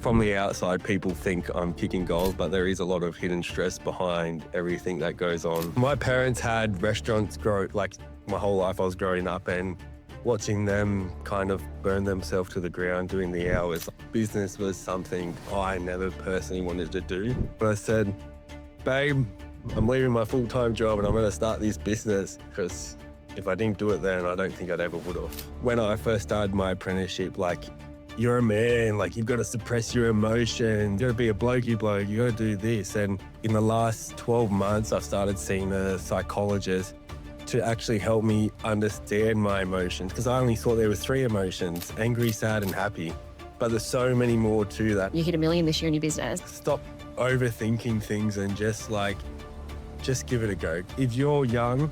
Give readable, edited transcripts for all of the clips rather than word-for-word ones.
From the outside, people think I'm kicking goals, but there is a lot of hidden stress behind everything that goes on. My parents had restaurants like my whole life I was growing up, and watching them kind of burn themselves to the ground doing the hours. Business was something I never personally wanted to do. But I said, babe, I'm leaving my full-time job and I'm going to start this business, because if I didn't do it then, I don't think I'd ever would have. When I first started my apprenticeship, like, you're a man, like, you've got to suppress your emotions, you got to be a blokey bloke, you got to do this. And in the last 12 months, I've started seeing a psychologist to actually help me understand my emotions, because I only thought there were 3 emotions: angry, sad, and happy. But there's so many more to that. You hit $1 million this year in your business. Stop overthinking things and just give it a go. If you're young,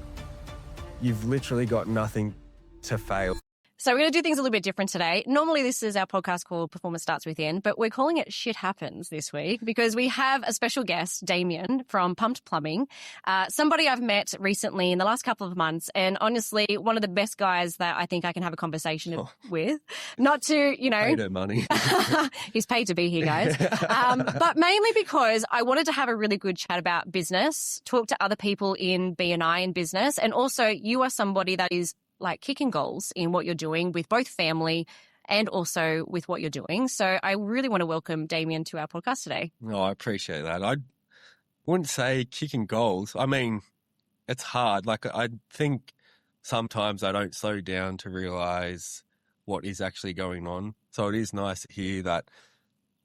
you've literally got nothing to fail. So we're going to do things a little bit different today. Normally this is our podcast called Performance Starts Within, but we're calling it Shit Happens this week because we have a special guest, Damien from Pumped Plumbing, somebody I've met recently in the last couple of months, and honestly, one of the best guys that I think I can have a conversation with. Not to, Pay no money. He's paid to be here, guys. But mainly because I wanted to have a really good chat about business, talk to other people in B&I and business, and also you are somebody that is like kicking goals in what you're doing with both family and also with what you're doing. So I really want to welcome Damien to our podcast today. No, I appreciate that. I wouldn't say kicking goals. I mean, it's hard. Like, I think sometimes I don't slow down to realize what is actually going on. So it is nice to hear that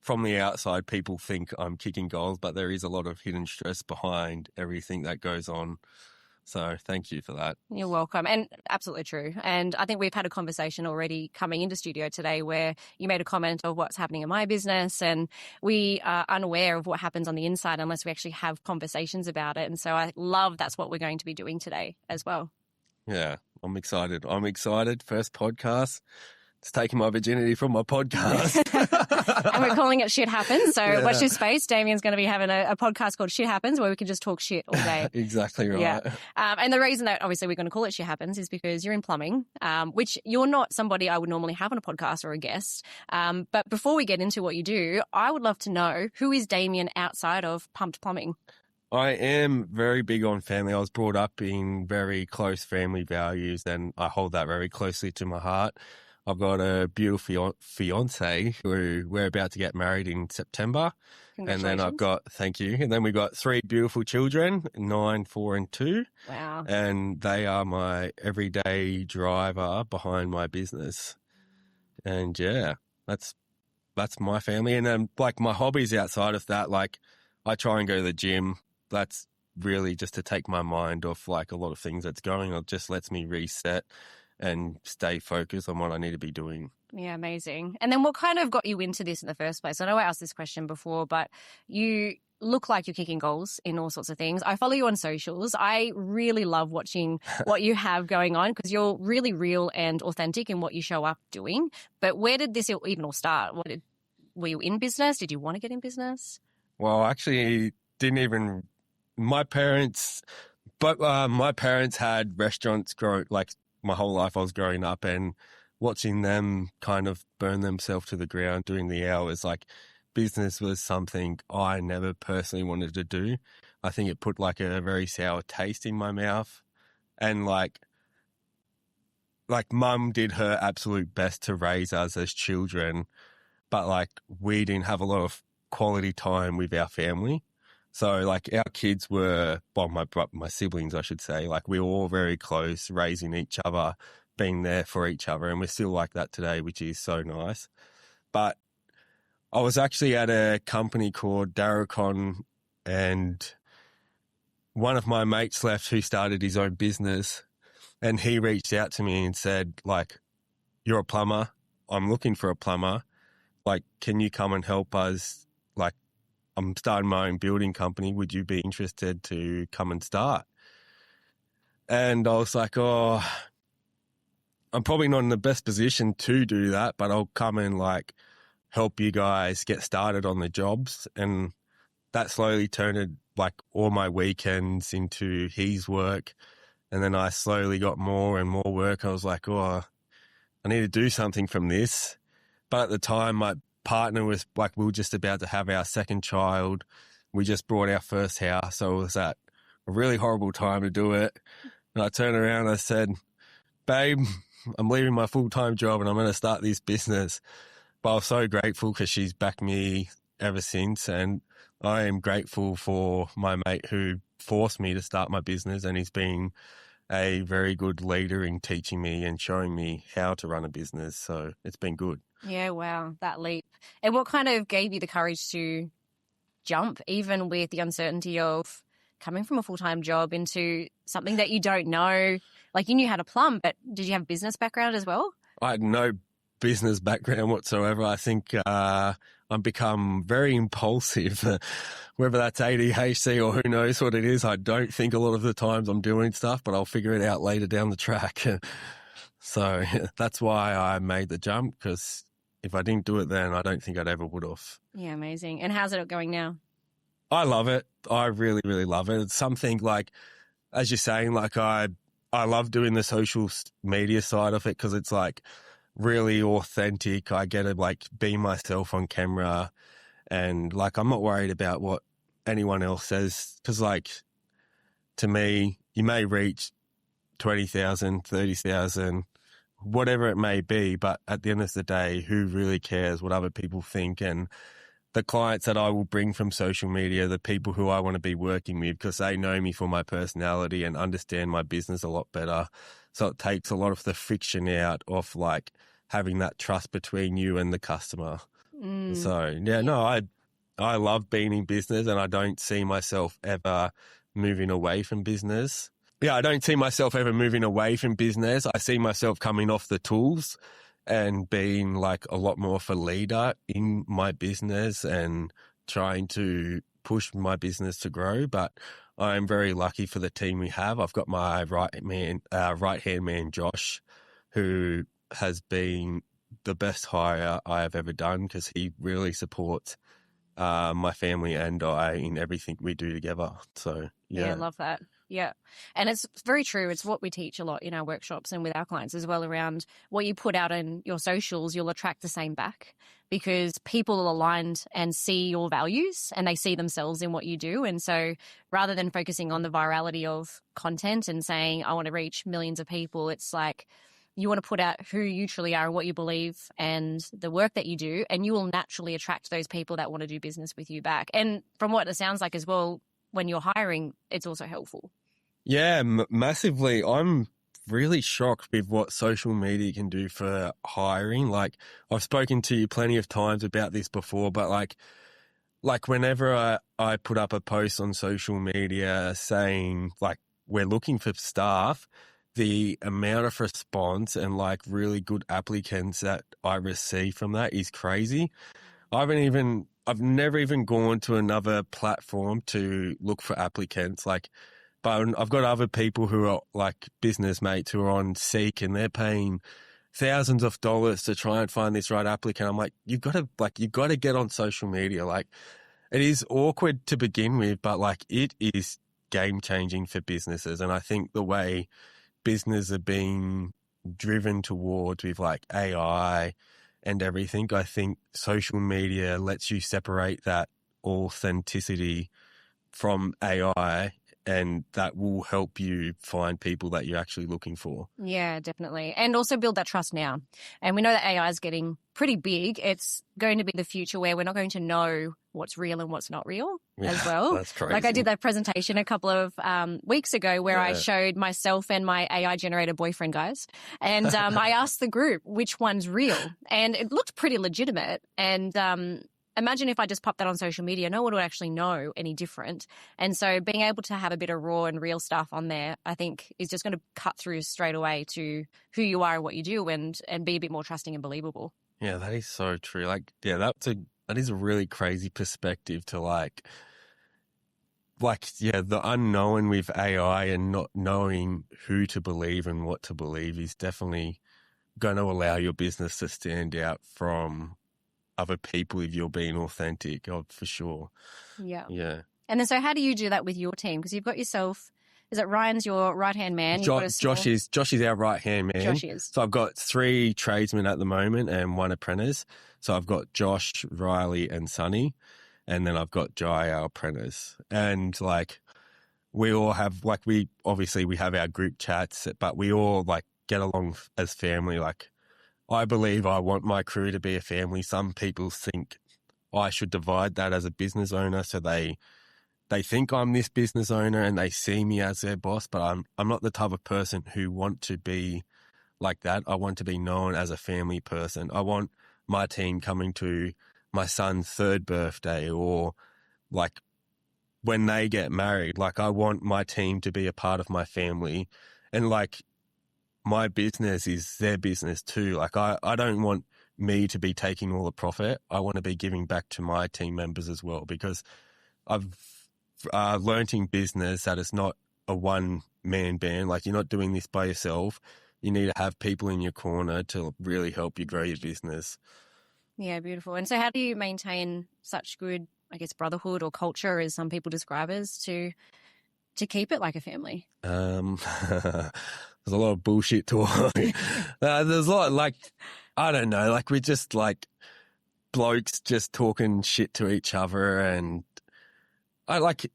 from the outside, people think I'm kicking goals, but there is a lot of hidden stress behind everything that goes on. So thank you for that. You're welcome. And absolutely true. And I think we've had a conversation already coming into studio today where you made a comment of what's happening in my business, and we are unaware of what happens on the inside unless we actually have conversations about it. And so I love that's what we're going to be doing today as well. Yeah, I'm excited. First podcast. It's taking my virginity from my podcast. And we're calling it Shit Happens. So watch this space. Damien's going to be having a podcast called Shit Happens where we can just talk shit all day. Exactly right. Yeah. And the reason that obviously we're going to call it Shit Happens is because you're in plumbing, which you're not somebody I would normally have on a podcast or a guest. But before we get into what you do, I would love to know, who is Damien outside of Pumped Plumbing? I am very big on family. I was brought up in very close family values, and I hold that very closely to my heart. I've got a beautiful fiance who we're about to get married in September. And then thank you. And then we've got 3 beautiful children, 9, 4 and 2. Wow. And they are my everyday driver behind my business. And yeah, that's my family. And then like my hobbies outside of that, like I try and go to the gym. That's really just to take my mind off like a lot of things that's going on. It just lets me reset and stay focused on what I need to be doing. Yeah, amazing. And then what kind of got you into this in the first place? I know I asked this question before, but you look like you're kicking goals in all sorts of things. I follow you on socials. I really love watching what you have going on because you're really real and authentic in what you show up doing. But where did this even all start? Were you in business? Did you want to get in business? Well, actually, my parents had restaurants my whole life I was growing up, and watching them kind of burn themselves to the ground doing the hours, like business was something I never personally wanted to do. I think it put like a very sour taste in my mouth, and like mum did her absolute best to raise us as children, but like we didn't have a lot of quality time with our family. So like our kids were, well, my siblings, I should say, like we were all very close, raising each other, being there for each other. And we're still like that today, which is so nice. But I was actually at a company called Darracon, and one of my mates left who started his own business, and he reached out to me and said, like, you're a plumber. I'm looking for a plumber. Like, can you come and help us? Like, I'm starting my own building company. Would you be interested to come and start? And I was like, oh, I'm probably not in the best position to do that, but I'll come and like help you guys get started on the jobs. And that slowly turned like all my weekends into his work. And then I slowly got more and more work. I was like, oh, I need to do something from this. But at the time, partner was like, we were just about to have our second child. We just bought our first house. So it was at a really horrible time to do it. And I turned around and I said, babe, I'm leaving my full-time job and I'm going to start this business. But I was so grateful because she's backed me ever since. And I am grateful for my mate who forced me to start my business, and he's been a very good leader in teaching me and showing me how to run a business. So it's been good. Yeah, wow, that leap. And what kind of gave you the courage to jump, even with the uncertainty of coming from a full-time job into something that you don't know? Like, you knew how to plumb, but did you have a business background as well? I had no business background whatsoever. I think I've become very impulsive, whether that's ADHD or who knows what it is. I don't think a lot of the times I'm doing stuff, but I'll figure it out later down the track. So that's why I made the jump, because if I didn't do it then, I don't think I'd ever would have. Yeah, amazing. And how's it going now? I love it. I really, really love it. It's something like, as you're saying, like I love doing the social media side of it because it's like really authentic. I get to like be myself on camera, and like I'm not worried about what anyone else says, because like to me, you may reach 20,000, 30,000, whatever it may be, but at the end of the day, who really cares what other people think? And the clients that I will bring from social media, the people who I want to be working with, because they know me for my personality and understand my business a lot better. So it takes a lot of the friction out of like having that trust between you and the customer. So yeah, no, I love being in business, and I don't see myself ever moving away from business. Yeah, I don't see myself ever moving away from business. I see myself coming off the tools and being like a lot more of a leader in my business and trying to push my business to grow. But I'm very lucky for the team we have. I've got my right-hand man, Josh, who has been the best hire I have ever done, because he really supports my family and I in everything we do together. So, yeah. Yeah, I love that. Yeah. And it's very true. It's what we teach a lot in our workshops and with our clients as well, around what you put out in your socials, you'll attract the same back, because people are aligned and see your values and they see themselves in what you do. And so rather than focusing on the virality of content and saying, I want to reach millions of people, it's like you want to put out who you truly are and what you believe and the work that you do, and you will naturally attract those people that want to do business with you back. And from what it sounds like as well, when you're hiring, it's also helpful. Yeah, massively. I'm really shocked with what social media can do for hiring. Like, I've spoken to you plenty of times about this before, but like whenever I put up a post on social media saying like we're looking for staff, the amount of response and like really good applicants that I receive from that is crazy. I've never even gone to another platform to look for applicants. Like, but I've got other people who are like business mates who are on Seek, and they're paying thousands of dollars to try and find this right applicant. I'm like, you've got to get on social media. Like, it is awkward to begin with, but like it is game changing for businesses. And I think the way business are being driven towards with like AI and everything, I think social media lets you separate that authenticity from AI, and that will help you find people that you're actually looking for. Yeah, definitely. And also build that trust now. And we know that AI is getting pretty big. It's going to be the future where we're not going to know what's real and what's not real as well. That's crazy. Like, I did that presentation a couple of weeks ago where I showed myself and my AI generated boyfriend, guys. And I asked the group which one's real. And it looked pretty legitimate. And imagine if I just popped that on social media, no one would actually know any different. And so being able to have a bit of raw and real stuff on there, I think is just going to cut through straight away to who you are and what you do, and be a bit more trusting and believable. Yeah, that is so true. Like, yeah, that is a really crazy perspective to like, yeah, the unknown with AI and not knowing who to believe and what to believe is definitely going to allow your business to stand out from other people if you're being authentic, for sure. Yeah. Yeah. And then so how do you do that with your team? Because you've got yourself, Is it Ryan's your right-hand man? You've got a small... Josh is our right-hand man. Josh is. So I've got 3 tradesmen at the moment and 1 apprentice. So I've got Josh, Riley and Sonny. And then I've got Jai, our apprentice. And like we all have, like we have our group chats, but we all like get along as family. Like I believe I want my crew to be a family. Some people think I should divide that as a business owner. So they think I'm this business owner and they see me as their boss, but I'm not the type of person who want to be like that. I want to be known as a family person. I want my team coming to my son's 3rd birthday or like when they get married. Like I want my team to be a part of my family, and like my business is their business too. Like I don't want me to be taking all the profit. I want to be giving back to my team members as well, because I've learnt in business that it's not a one-man band. Like you're not doing this by yourself. You need to have people in your corner to really help you grow your business. Yeah, beautiful. And so how do you maintain such good, I guess, brotherhood or culture, as some people describe as, to keep it like a family? There's a lot of bullshit talk. There's a lot, like, I don't know, like we're just like blokes just talking shit to each other, and I like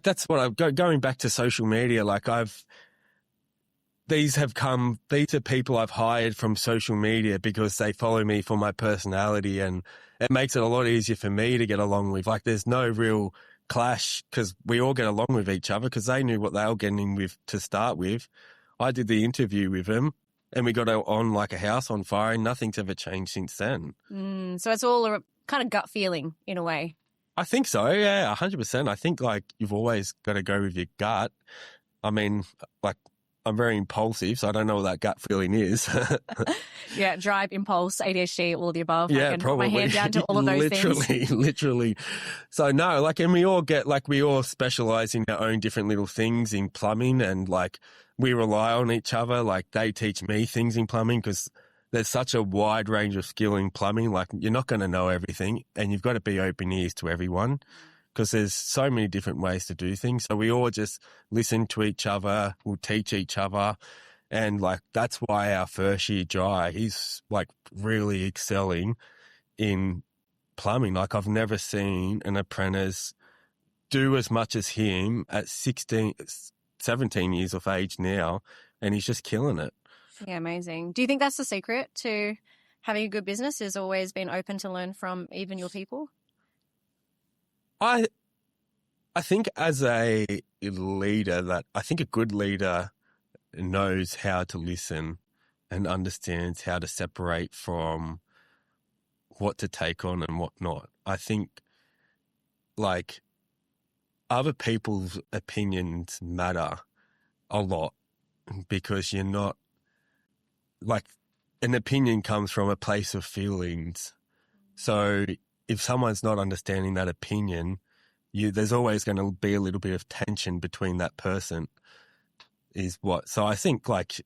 that's what I'm going back to social media. Like these are people I've hired from social media because they follow me for my personality, and it makes it a lot easier for me to get along with. Like there's no real clash because we all get along with each other because they knew what they were getting with to start with. I did the interview with them and we got on like a house on fire, and nothing's ever changed since then. So it's all a kind of gut feeling in a way. I think so, yeah, 100%. I think like you've always got to go with your gut. I mean, like I'm very impulsive, so I don't know what that gut feeling is. Yeah, drive, impulse, ADHD, all of the above. Yeah, I can probably. Put my hand down to all of those things. Literally. So no, like, and we all specialize in our own different little things in plumbing, and like we rely on each other. Like they teach me things in plumbing because there's such a wide range of skill in plumbing. Like you're not going to know everything, and you've got to be open ears to everyone, because there's so many different ways to do things. So we all just listen to each other, we'll teach each other. And like, that's why our first year Jai, he's like really excelling in plumbing. Like I've never seen an apprentice do as much as him at 17 years of age now. And he's just killing it. Yeah, amazing. Do you think that's the secret to having a good business, is always being open to learn from even your people? I think as a leader, I think a good leader knows how to listen and understands how to separate from what to take on and what not. I think like other people's opinions matter a lot, because you're not like, an opinion comes from a place of feelings. So if someone's not understanding that opinion, there's always going to be a little bit of tension between that person. So I think like,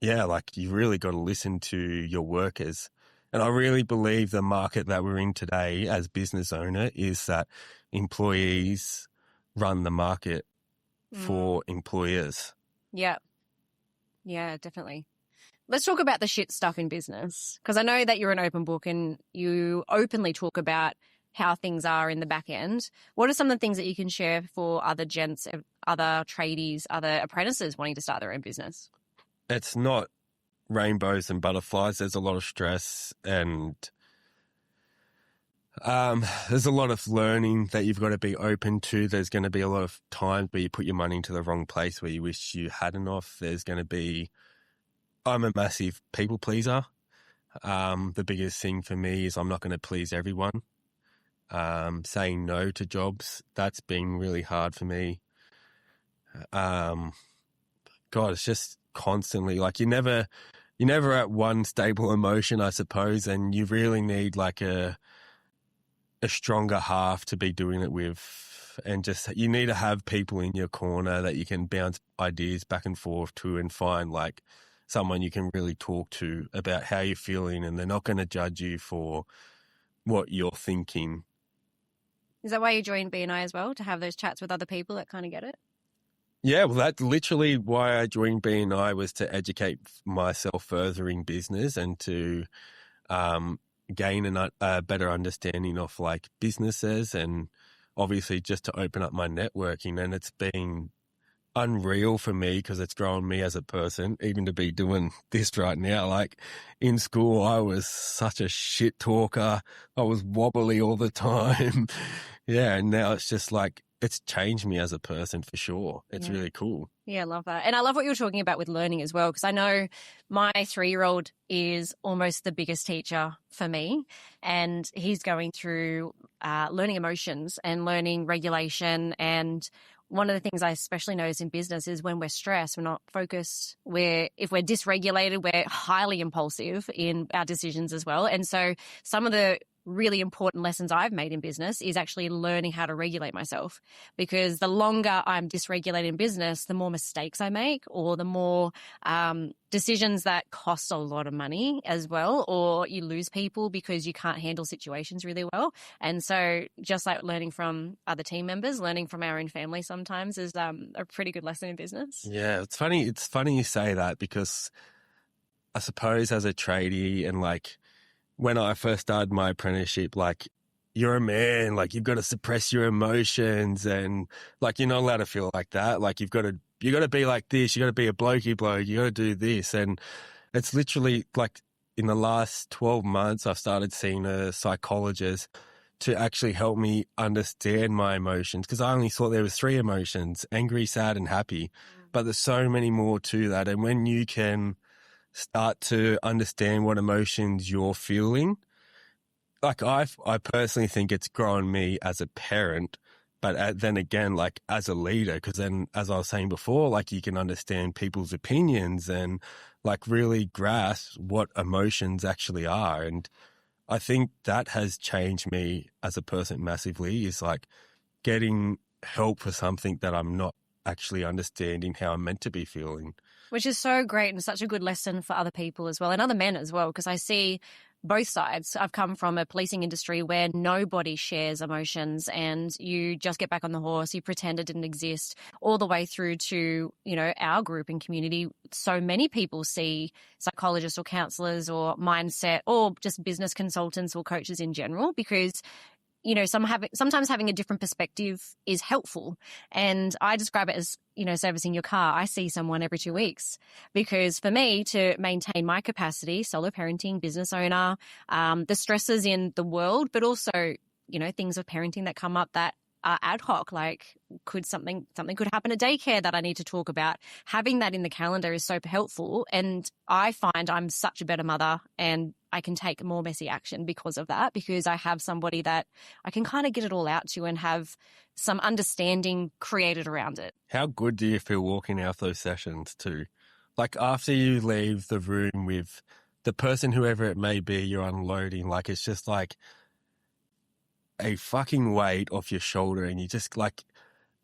yeah, like you really got to listen to your workers. And I really believe the market that we're in today as business owner is that employees run the market for employers. Yeah. Yeah, definitely. Let's talk about the shit stuff in business, because I know that you're an open book and you openly talk about how things are in the back end. What are some of the things that you can share for other gents, other tradies, other apprentices wanting to start their own business? It's not rainbows and butterflies. There's a lot of stress, and there's a lot of learning that you've got to be open to. There's going to be a lot of times where you put your money into the wrong place where you wish you hadn't off. There's going to be, I'm a massive people pleaser. The biggest thing for me is I'm not going to please everyone. Saying no to jobs, that's been really hard for me. God, it's just constantly like you're never at one stable emotion, I suppose, and you really need like a stronger half to be doing it with, and just you need to have people in your corner that you can bounce ideas back and forth to, and find like someone you can really talk to about how you're feeling, and they're not going to judge you for what you're thinking. Is that why you joined BNI as well, to have those chats with other people that kind of get it? Yeah, well, that's literally why I joined BNI, was to educate myself further in business and to gain a better understanding of like businesses, and obviously just to open up my networking. And it's been unreal for me because it's grown me as a person, even to be doing this right now. Like in school, I was such a shit talker. I was wobbly all the time. Yeah. And now it's just like, it's changed me as a person for sure. It's really cool. Yeah, I love that. And I love what you're talking about with learning as well, because I know my 3-year-old is almost the biggest teacher for me, and he's going through learning emotions and learning regulation. And one of the things I especially notice in business is when we're stressed, we're not focused. If we're dysregulated, we're highly impulsive in our decisions as well. And so some of the really important lessons I've made in business is actually learning how to regulate myself, because the longer I'm dysregulated in business, the more mistakes I make, or the more decisions that cost a lot of money as well, or you lose people because you can't handle situations really well. And so just like learning from other team members, learning from our own family sometimes is a pretty good lesson in business. Yeah, it's funny. It's funny you say that, because I suppose as a tradie, and like when I first started my apprenticeship, like, you're a man, like you've got to suppress your emotions, and like you're not allowed to feel like that. Like you got to be like this. You got to be a blokey bloke. You got to do this. And it's literally like in the last 12 months, I've started seeing a psychologist to actually help me understand my emotions, because I only thought there was 3 emotions: angry, sad, and happy. But there's so many more to that. And when you can start to understand what emotions you're feeling, like I personally think it's grown me as a parent, but then again, like as a leader, because then, as I was saying before, like you can understand people's opinions and like really grasp what emotions actually are. And I think that has changed me as a person massively, is like getting help for something that I'm not actually understanding how I'm meant to be feeling. Which is so great and such a good lesson for other people as well, and other men as well, because I see both sides. I've come from a policing industry where nobody shares emotions, and you just get back on the horse, you pretend it didn't exist, all the way through to, you know, our group and community. So many people see psychologists or counselors or mindset or just business consultants or coaches in general, because you know, sometimes having a different perspective is helpful. And I describe it as, you know, servicing your car. I see someone every 2 weeks, because for me to maintain my capacity, solo parenting, business owner, the stresses in the world, but also, you know, things of parenting that come up that are ad hoc, like something could happen at daycare that I need to talk about. Having that in the calendar is super helpful. And I find I'm such a better mother, and I can take more messy action because of that, because I have somebody that I can kind of get it all out to and have some understanding created around it. How good do you feel walking out those sessions too? Like after you leave the room with the person, whoever it may be, you're unloading, like it's just like a fucking weight off your shoulder, and you just like,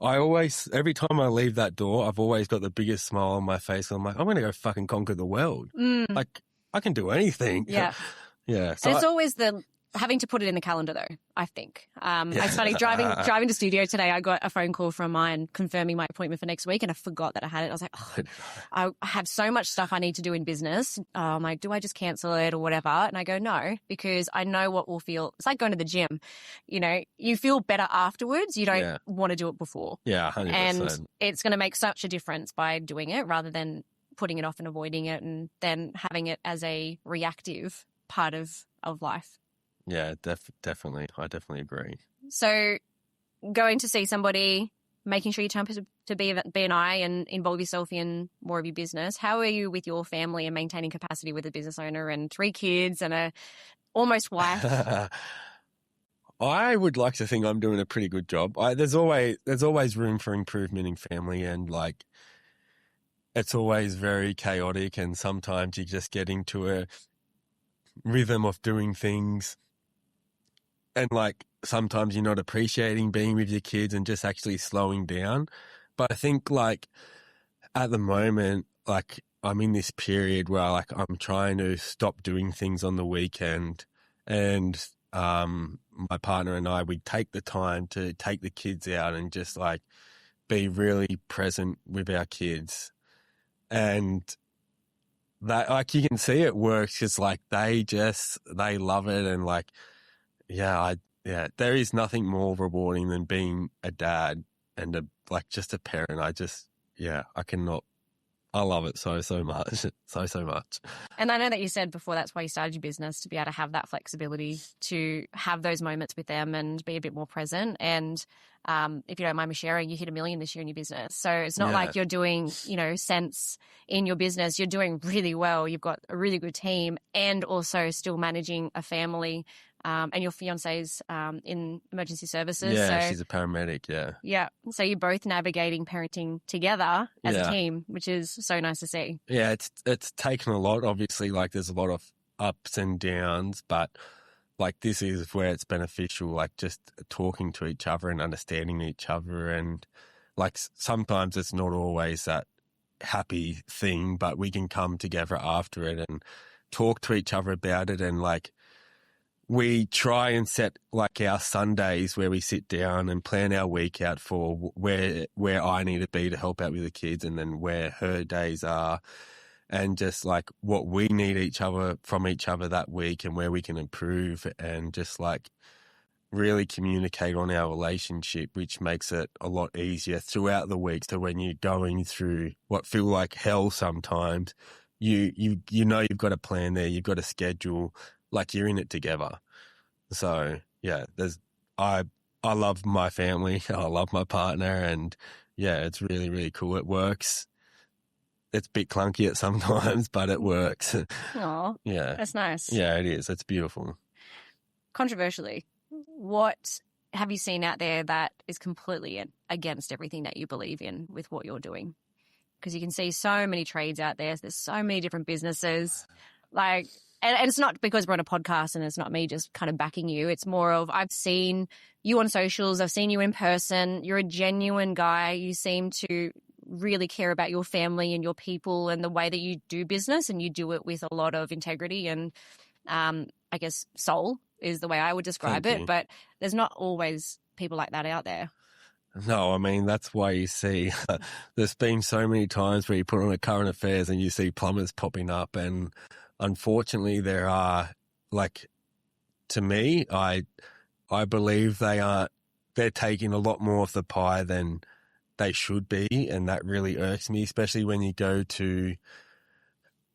every time I leave that door, I've always got the biggest smile on my face. I'm like, I'm going to go fucking conquer the world. Like I can do anything. Yeah. Yeah. So and it's always having to put it in the calendar though, I think. It's funny, driving to studio today, I got a phone call from mine confirming my appointment for next week, and I forgot that I had it. I was like, I have so much stuff I need to do in business. I'm like, do I just cancel it or whatever? And I go, no, because I know what will feel. It's like going to the gym. You know, you feel better afterwards. You don't want to do it before. Yeah, 100%. And it's going to make such a difference by doing it rather than putting it off and avoiding it, and then having it as a reactive part of life. Yeah, definitely. I definitely agree. So going to see somebody, making sure you turn to BNI and involve yourself in more of your business. How are you with your family and maintaining capacity with a business owner and 3 kids and a almost wife? I would like to think I'm doing a pretty good job. There's always room for improvement in family, and like it's always very chaotic, and sometimes you just get into a rhythm of doing things. And like sometimes you're not appreciating being with your kids and just actually slowing down. But I think like at the moment, like I'm in this period where like I'm trying to stop doing things on the weekend, and my partner and I, we take the time to take the kids out and just like be really present with our kids. And that, like, you can see it works because, like, they love it. And, like, there is nothing more rewarding than being a dad and just a parent. I love it so much. So much. And I know that you said before that's why you started your business, to be able to have that flexibility, to have those moments with them and be a bit more present. And if you don't mind me sharing, you hit 1 million this year in your business. So it's not like you're doing, cents in your business. You're doing really well. You've got a really good team and also still managing a family. And your fiance's in emergency services. Yeah, so, she's a paramedic, yeah. Yeah. So you're both navigating parenting together as a team, which is so nice to see. Yeah, it's taken a lot. Obviously, like, there's a lot of ups and downs, but, like, this is where it's beneficial, like, just talking to each other and understanding each other. And, like, sometimes it's not always that happy thing, but we can come together after it and talk to each other about it. And, like, we try and set, like, our Sundays where we sit down and plan our week out for where I need to be to help out with the kids, and then where her days are, and just, like, what we need from each other that week and where we can improve, and just, like, really communicate on our relationship, which makes it a lot easier throughout the week. So when you're going through what feel like hell sometimes, you know you've got a plan there, you've got a schedule, like, you're in it together. So yeah, I love my family, I love my partner, and yeah, it's really, really cool. It works. It's a bit clunky at sometimes, but it works. Oh, yeah, that's nice. Yeah, it is. It's beautiful. Controversially, what have you seen out there that is completely against everything that you believe in with what you're doing? Because you can see so many trades out there. There's so many different businesses. Like, and it's not because we're on a podcast and it's not me just kind of backing you. It's more of, I've seen you on socials. I've seen you in person. You're a genuine guy. You seem to really care about your family and your people and the way that you do business, and you do it with a lot of integrity and, I guess, soul is the way I would describe it. But there's not always people like that out there. No, I mean, that's why you see there's been so many times where you put on a current affairs and you see plumbers popping up, and unfortunately there are, like, to me, I believe they're taking a lot more of the pie than they should be, and that really irks me, especially when you go to,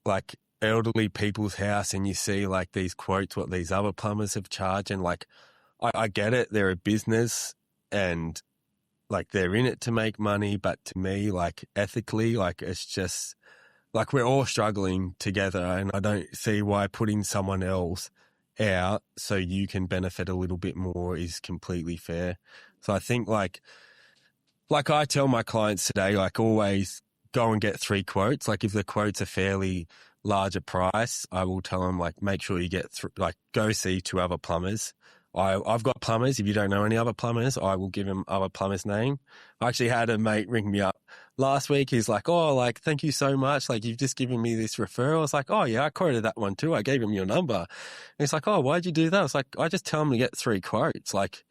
like, elderly people's house and you see, like, these quotes what these other plumbers have charged, and, like, I get it, they're a business and, like, they're in it to make money, but to me, like, ethically, like, it's just, like, we're all struggling together, and I don't see why putting someone else out so you can benefit a little bit more is completely fair. So I think, like I tell my clients today, like, always go and get 3 quotes. Like, if the quote's a fairly larger price, I will tell them, like, make sure you get go see 2 other plumbers. I've got plumbers. If you don't know any other plumbers, I will give him other plumbers' name. I actually had a mate ring me up last week. He's like, oh, like, thank you so much. Like, you've just given me this referral. I was like, oh, yeah, I quoted that one too. I gave him your number. And he's like, oh, why'd you do that? I was like, I just tell him to get 3 quotes. Like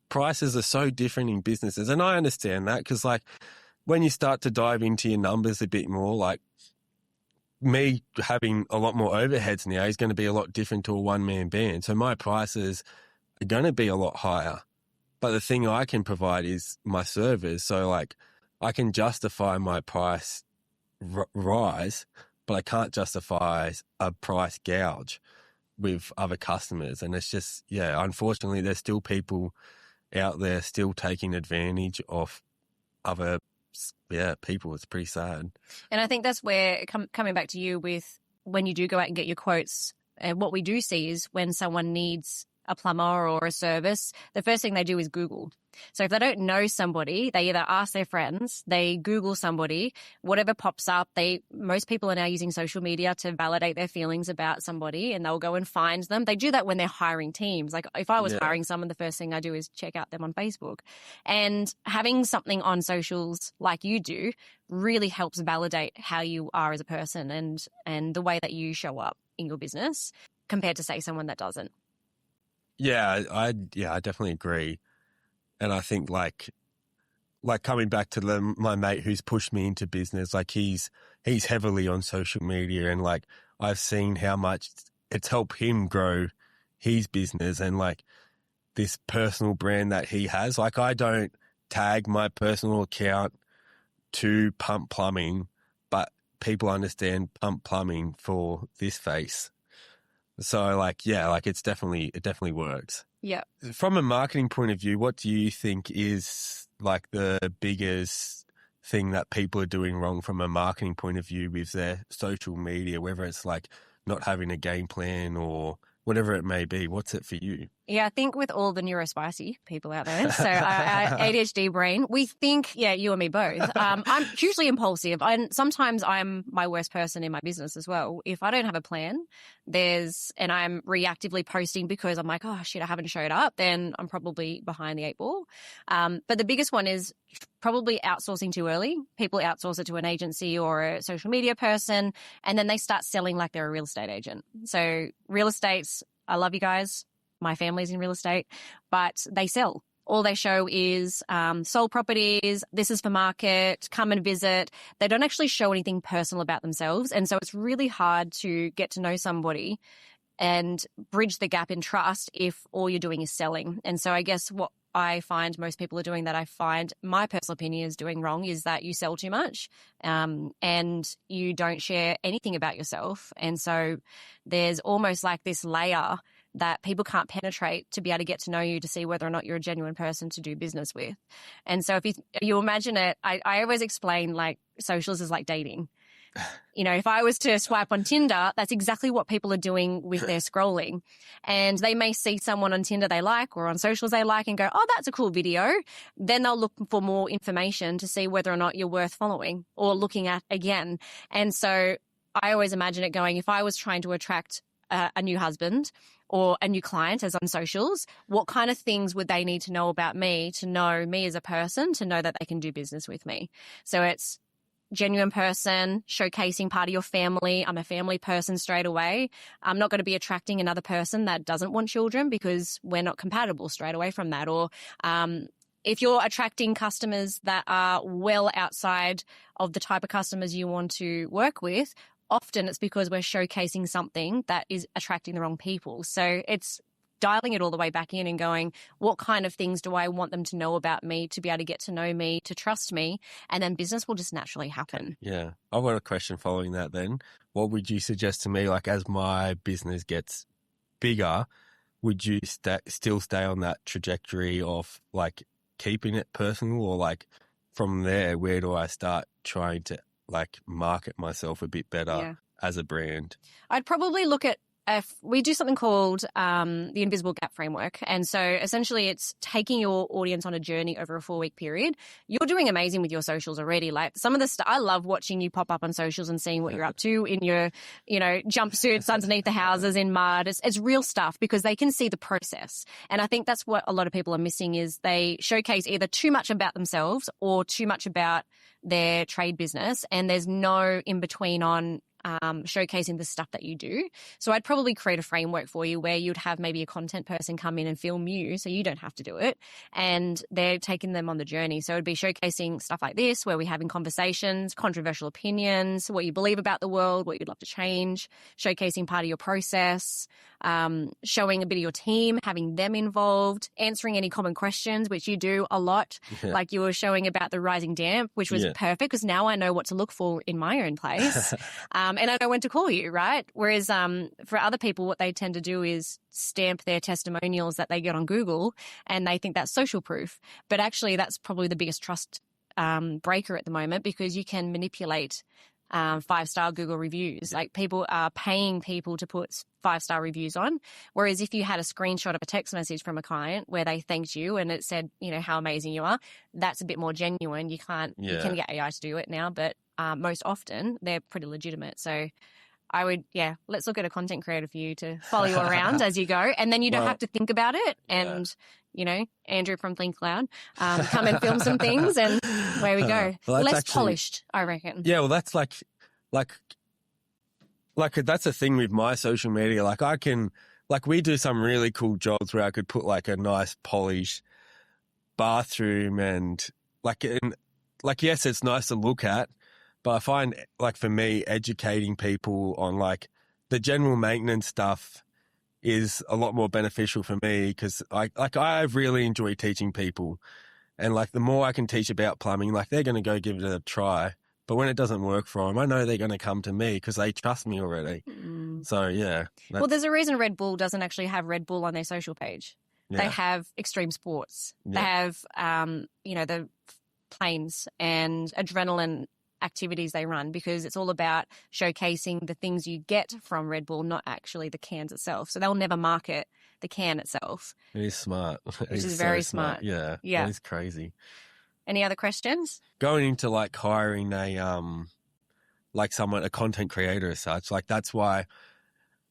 prices are so different in businesses. And I understand that because, like, when you start to dive into your numbers a bit more, like, me having a lot more overheads now is going to be a lot different to a one-man band. So my prices are going to be a lot higher. But the thing I can provide is my service. So, like, I can justify my price rise, but I can't justify a price gouge with other customers. And it's just, yeah, unfortunately, there's still people out there still taking advantage of other people. It's pretty sad. And I think that's where, coming back to you with when you do go out and get your quotes, what we do see is when someone needs a plumber or a service, the first thing they do is Google. So if they don't know somebody, they either ask their friends, they Google somebody, whatever pops up. Most people are now using social media to validate their feelings about somebody, and they'll go and find them. They do that when they're hiring teams. Like, if I was hiring someone, the first thing I do is check out them on Facebook. And having something on socials like you do really helps validate how you are as a person and the way that you show up in your business compared to, say, someone that doesn't. Yeah, I definitely agree. And I think, like like coming back to my mate who's pushed me into business, like he's heavily on social media, and like I've seen how much it's helped him grow his business and like this personal brand that he has. Like I don't tag my personal account to Pump Plumbing, but people understand Pump Plumbing for this face. So like, yeah, like it definitely works. Yeah. From a marketing point of view, what do you think is like the biggest thing that people are doing wrong from a marketing point of view with their social media, whether it's like not having a game plan or whatever it may be? What's it for you? Yeah, I think with all the neurospicy people out there, so our ADHD brain, we think, yeah, you and me both. I'm hugely impulsive, and sometimes I'm my worst person in my business as well. If I don't have a plan, and I'm reactively posting because I'm like, oh shit, I haven't showed up, then I'm probably behind the eight ball. But the biggest one is probably outsourcing too early. People outsource it to an agency or a social media person, and then they start selling like they're a real estate agent. So real estate's, I love you guys. My family's in real estate, but they sell. All they show is sold properties, this is for market, come and visit. They don't actually show anything personal about themselves. And so it's really hard to get to know somebody and bridge the gap in trust if all you're doing is selling. And so I guess what I find most people are doing that I find my personal opinion is doing wrong is that you sell too much and you don't share anything about yourself. And so there's almost like this layer that people can't penetrate to be able to get to know you to see whether or not you're a genuine person to do business with. And so if you imagine it, I always explain like socials is like dating. You know, if I was to swipe on Tinder, that's exactly what people are doing with their scrolling. And they may see someone on Tinder they like or on socials they like and go, oh, that's a cool video. Then they'll look for more information to see whether or not you're worth following or looking at again. And so I always imagine it going, if I was trying to attract a new husband or a new client as on socials, what kind of things would they need to know about me to know me as a person, to know that they can do business with me? So it's genuine person, showcasing part of your family. I'm a family person straight away. I'm not going to be attracting another person that doesn't want children because we're not compatible straight away from that. Or if you're attracting customers that are well outside of the type of customers you want to work with, often it's because we're showcasing something that is attracting the wrong people. So it's dialing it all the way back in and going, what kind of things do I want them to know about me to be able to get to know me, to trust me? And then business will just naturally happen. Yeah. I've got a question following that then. What would you suggest to me, like as my business gets bigger, would you still stay on that trajectory of like keeping it personal, or like from there, where do I start trying to like market myself a bit better as a brand? I'd probably look at, if we do something called the Invisible Gap Framework. And so essentially it's taking your audience on a journey over a 4-week period. You're doing amazing with your socials already. Like some of the stuff, I love watching you pop up on socials and seeing what you're up to in your, jumpsuits underneath the houses in mud. It's real stuff because they can see the process. And I think that's what a lot of people are missing is they showcase either too much about themselves or too much about their trade business. And there's no in between on showcasing the stuff that you do. So I'd probably create a framework for you where you'd have maybe a content person come in and film you so you don't have to do it. And they're taking them on the journey. So it'd be showcasing stuff like this where we're having conversations, controversial opinions, what you believe about the world, what you'd love to change, showcasing part of your process, showing a bit of your team, having them involved, answering any common questions, which you do a lot. Yeah. Like you were showing about the rising damp, which was perfect because now I know what to look for in my own place. And I know when to call you, right? Whereas for other people, what they tend to do is stamp their testimonials that they get on Google and they think that's social proof. But actually, that's probably the biggest trust breaker at the moment because you can manipulate 5-star Google reviews. Like people are paying people to put 5-star reviews on. Whereas if you had a screenshot of a text message from a client where they thanked you and it said, how amazing you are, that's a bit more genuine. You can get AI to do it now, but most often they're pretty legitimate. So I would, let's look at a content creator for you to follow you around as you go. And then you don't have to think about it. And, Andrew from Think Cloud, come and film some things and away we go. Well, less polished, I reckon. Yeah, well, that's like that's a thing with my social media. Like we do some really cool jobs where I could put like a nice polished bathroom and yes, it's nice to look at, but I find like for me, educating people on like the general maintenance stuff is a lot more beneficial for me because I really enjoy teaching people, and like the more I can teach about plumbing, like they're going to go give it a try. But when it doesn't work for them, I know they're going to come to me because they trust me already. So yeah. Well, there's a reason Red Bull doesn't actually have Red Bull on their social page. Yeah. They have extreme sports. Yeah. They have, the planes and adrenaline activities they run because it's all about showcasing the things you get from Red Bull, not actually the cans itself. So they'll never market the can itself. It is smart. Which is very smart. Yeah. Yeah. That is crazy. Any other questions? Going into like hiring a content creator as such, like that's why,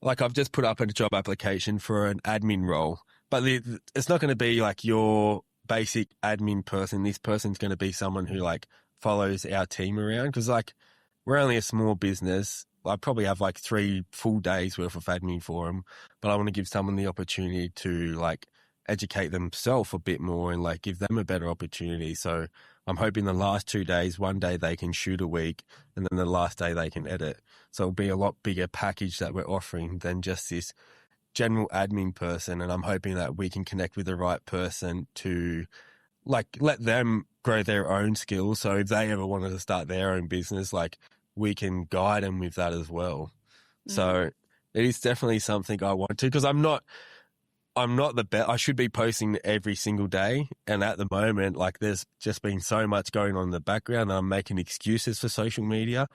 like I've just put up a job application for an admin role, but it's not going to be like your basic admin person. This person's going to be someone who like follows our team around because like we're only a small business. I probably have like 3 full days worth of admin for them, but I want to give someone the opportunity to like educate themselves a bit more and like give them a better opportunity. So I'm hoping the last 2 days, one day they can shoot a week and then the last day they can edit. So it'll be a lot bigger package that we're offering than just this general admin person. And I'm hoping that we can connect with the right person to like let them grow their own skills. So if they ever wanted to start their own business, like we can guide them with that as well. So it is definitely something I want to, because I'm not the best. I should be posting every single day. And at the moment, like there's just been so much going on in the background. I'm making excuses for social media,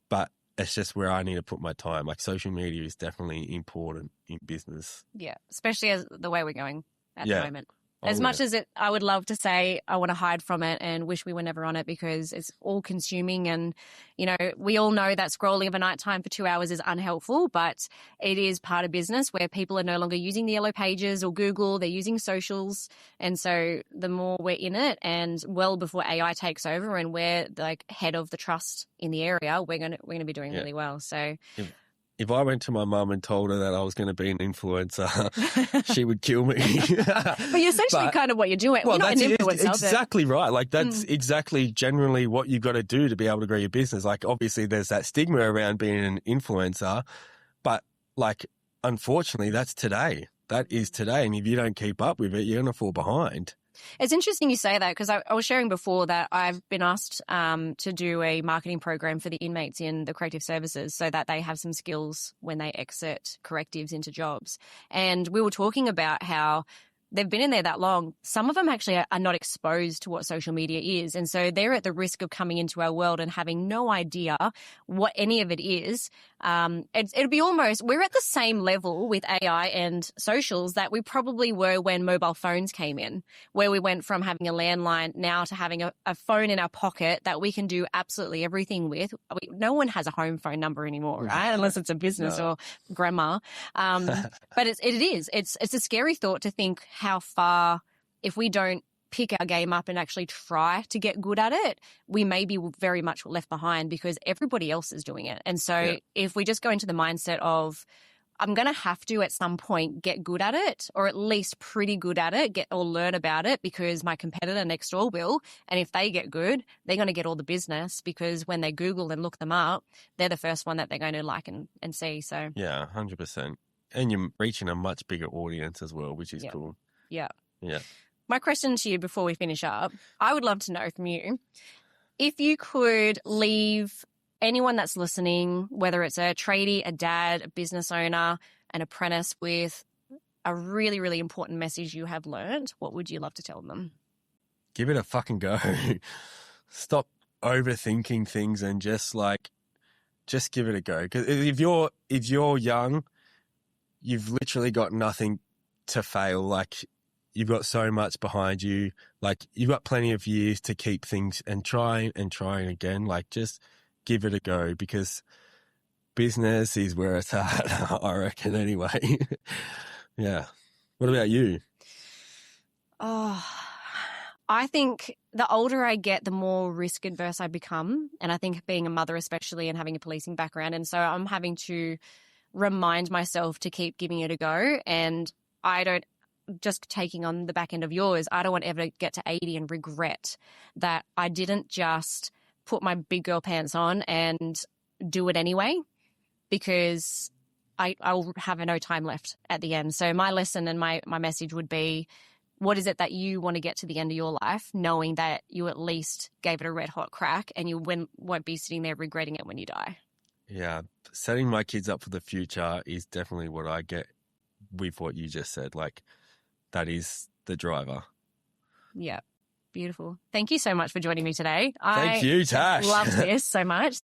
but it's just where I need to put my time. Like social media is definitely important in business. Yeah. Especially as the way we're going at the moment. As Oh, much as I would love to say I want to hide from it and wish we were never on it because it's all consuming and, we all know that scrolling of a night time for 2 hours is unhelpful, but it is part of business where people are no longer using the yellow pages or Google, they're using socials. And so the more we're in it and well before AI takes over and we're like head of the trust in the area, we're going to be doing really well. So if I went to my mum and told her that I was going to be an influencer, she would kill me. But you're essentially kind of what you're doing. Well, you're not an influencer. Exactly right. Like that's exactly generally what you've got to do to be able to grow your business. Like obviously there's that stigma around being an influencer, but like unfortunately that's today. That is today. And if you don't keep up with it, you're going to fall behind. It's interesting you say that because I was sharing before that I've been asked to do a marketing program for the inmates in the corrective services so that they have some skills when they exit correctives into jobs. And we were talking about how they've been in there that long. Some of them actually are not exposed to what social media is. And so they're at the risk of coming into our world and having no idea what any of it is. It'd be almost, we're at the same level with AI and socials that we probably were when mobile phones came in, where we went from having a landline now to having a phone in our pocket that we can do absolutely everything with. No one has a home phone number anymore, right? Unless it's a business or grandma. But it's a scary thought to think how far, if we don't pick our game up and actually try to get good at it, we may be very much left behind because everybody else is doing it. And so if we just go into the mindset of, I'm going to have to at some point get good at it, or at least pretty good at it, or learn about it because my competitor next door will. And if they get good, they're going to get all the business because when they Google and look them up, they're the first one that they're going to like and see. So yeah, 100%. And you're reaching a much bigger audience as well, which is cool. Yeah. Yeah. My question to you before we finish up, I would love to know from you, if you could leave anyone that's listening, whether it's a tradie, a dad, a business owner, an apprentice, with a really, really important message you have learned, what would you love to tell them? Give it a fucking go. Stop overthinking things and just give it a go. Because if you're young, you've literally got nothing to fail. Like you've got so much behind you. Like you've got plenty of years to keep things and trying again. Like just give it a go because business is where it's at, I reckon anyway. Yeah. What about you? Oh, I think the older I get, the more risk adverse I become. And I think being a mother especially and having a policing background. And so I'm having to remind myself to keep giving it a go. And I don't just taking on the back end of yours, I don't want ever to get to 80 and regret that I didn't just put my big girl pants on and do it anyway, because I'll have no time left at the end. So my lesson and my message would be, what is it that you want to get to the end of your life, knowing that you at least gave it a red hot crack and you won't be sitting there regretting it when you die? Yeah. Setting my kids up for the future is definitely what I get with what you just said. Like, that is the driver. Yeah. Beautiful. Thank you so much for joining me today. Thank you, Tash. Loved this so much.